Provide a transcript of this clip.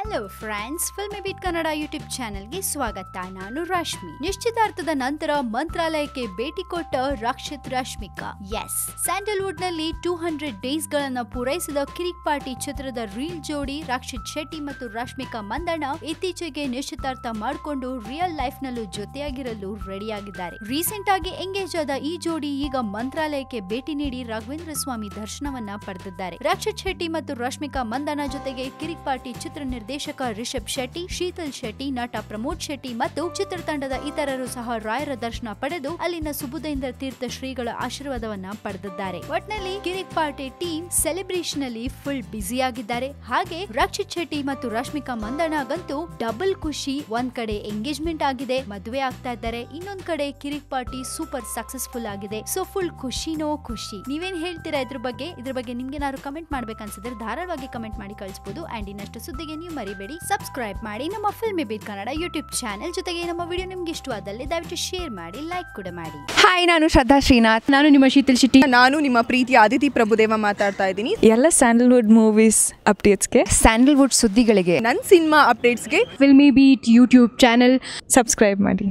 Hello friends, Filmibeat Kannada YouTube ಚಾನೆಲ್ಗೆ ಸ್ವಾಗತ. ನಾನು ರಶ್ಮಿ. ನಿಶ್ಚಿತಾರ್ಥದ ನಂತರ ಮಂತ್ರಾಲಯಕ್ಕೆ ಭೇಟಿ ಕೊಟ್ಟ ರಕ್ಷಿತ್ ರಶ್ಮಿಕಾ. ಎಸ್, ಸ್ಯಾಂಡಲ್ವುಡ್ ನಲ್ಲಿ 200 ಡೇಸ್ ಗಳನ್ನ ಪೂರೈಸಿದ ಕಿರಿಕ್ ಪಾರ್ಟಿ ಚಿತ್ರದ ರೀಲ್ ಜೋಡಿ ರಕ್ಷಿತ್ ಶೆಟ್ಟಿ ಮತ್ತು ರಶ್ಮಿಕಾ ಮಂದಣ್ಣ ಇತ್ತೀಚೆಗೆ ನಿಶ್ಚಿತಾರ್ಥ ಮಾಡಿಕೊಂಡು ರಿಯಲ್ ಲೈಫ್ ನಲ್ಲೂ ಜೊತೆಯಾಗಿರಲು ರೆಡಿಯಾಗಿದ್ದಾರೆ. ರೀಸೆಂಟ್ ಆಗಿ ಎಂಗೇಜ್ ಆದ ಈ ಜೋಡಿ ಈಗ ಮಂತ್ರಾಲಯಕ್ಕೆ ಭೇಟಿ ನೀಡಿ ರಾಘವೇಂದ್ರ ಸ್ವಾಮಿ ದರ್ಶನವನ್ನ ಪಡೆದಿದ್ದಾರೆ. ರಕ್ಷಿತ್ ಶೆಟ್ಟಿ ಮತ್ತು ರಶ್ಮಿಕಾ ಮಂದಣ್ಣ ಜೊತೆಗೆ ಕಿರಿಕ್ ಪಾರ್ಟಿ ಚಿತ್ರ ನಿರ್ದೇಶಕ ರಿಷಬ್ ಶೆಟ್ಟಿ, ಶೀತಲ್ ಶೆಟ್ಟಿ, ನಟ ಪ್ರಮೋದ್ ಶೆಟ್ಟಿ ಮತ್ತು ಚಿತ್ರತಂಡದ ಇತರರು ಸಹ ರಾಯರ ದರ್ಶನ ಪಡೆದು ಅಲ್ಲಿನ ಸುಬುಧೇಂದ್ರ ತೀರ್ಥ ಶ್ರೀಗಳ ಆಶೀರ್ವಾದವನ್ನ ಪಡೆದಿದ್ದಾರೆ. ಒಟ್ನಲ್ಲಿ ಕಿರಿಕ್ ಪಾರ್ಟಿ ಟೀಮ್ ಸೆಲೆಬ್ರೇಷನ್ ಅಲ್ಲಿ ಫುಲ್ ಬ್ಯುಸಿ ಆಗಿದ್ದಾರೆ. ಹಾಗೆ ರಕ್ಷಿತ್ ಶೆಟ್ಟಿ ಮತ್ತು ರಶ್ಮಿಕಾ ಮಂದಣ್ಣಗಂತೂ ಡಬಲ್ ಖುಷಿ. ಒಂದ್ ಕಡೆ ಎಂಗೇಜ್ಮೆಂಟ್ ಆಗಿದೆ, ಮದುವೆ ಆಗ್ತಾ ಇದ್ದಾರೆ, ಇನ್ನೊಂದ್ ಕಡೆ ಕಿರಿಕ್ ಪಾರ್ಟಿ ಸೂಪರ್ ಸಕ್ಸಸ್ಫುಲ್ ಆಗಿದೆ. ಸೊ ಫುಲ್ ಖುಷಿನೋ ಖುಷಿ. ನೀವೇನ್ ಹೇಳ್ತೀರಾ ಇದ್ರ ಬಗ್ಗೆ ನಿಮ್ಗೆ ಏನಾದ್ರು ಕಮೆಂಟ್ ಮಾಡ್ಬೇಕನ್ಸಿದ್ರೆ ಧಾರಾಳವಾಗಿ ಕಮೆಂಟ್ ಮಾಡಿ ಕಳಿಸಬಹುದು. ಅಂಡ್ ಇನ್ನಷ್ಟು ಸುದ್ದಿಗೆ ನೀವು ಮರಿಬೇಡಿ ಸಬ್ಸ್ಕ್ರೈಬ್ ಮಾಡಿ ನಮ್ಮ Filmibeat Kannada YouTube channel. ಜೊತೆಗೆ ನಮ್ಮ ವಿಡಿಯೋ ನಿಮ್ಗೆ ಇಷ್ಟವಾದಲ್ಲಿ ದಯವಿಟ್ಟು ಶೇರ್ ಮಾಡಿ, ಲೈಕ್ ಕೂಡ ಮಾಡಿ. ಹಾಯ್, ನಾನು ಶ್ರದ್ಧಾ ಶ್ರೀನಾಥ್. ನಾನು ನಿಮ್ಮ ಶೀತಲ್ ಶೆಟ್ಟಿ. ನಾನು ನಿಮ್ಮ ಪ್ರೀತಿಯ ಆದಿತಿ ಪ್ರಭುದೇವ ಮಾತಾಡ್ತಾ ಇದ್ದೀನಿ. ಎಲ್ಲ ಸ್ಯಾಂಡಲ್ವುಡ್ ಮೂವೀಸ್ ಅಪ್ಡೇಟ್ಸ್ಗೆ, ಸ್ಯಾಂಡಲ್ವುಡ್ ಸುದ್ದಿಗಳಿಗೆ, ನನ್ನ ಸಿನಿಮಾ ಅಪ್ಡೇಟ್ಸ್ಗೆ Filmibeat YouTube channel subscribe ಮಾಡಿ.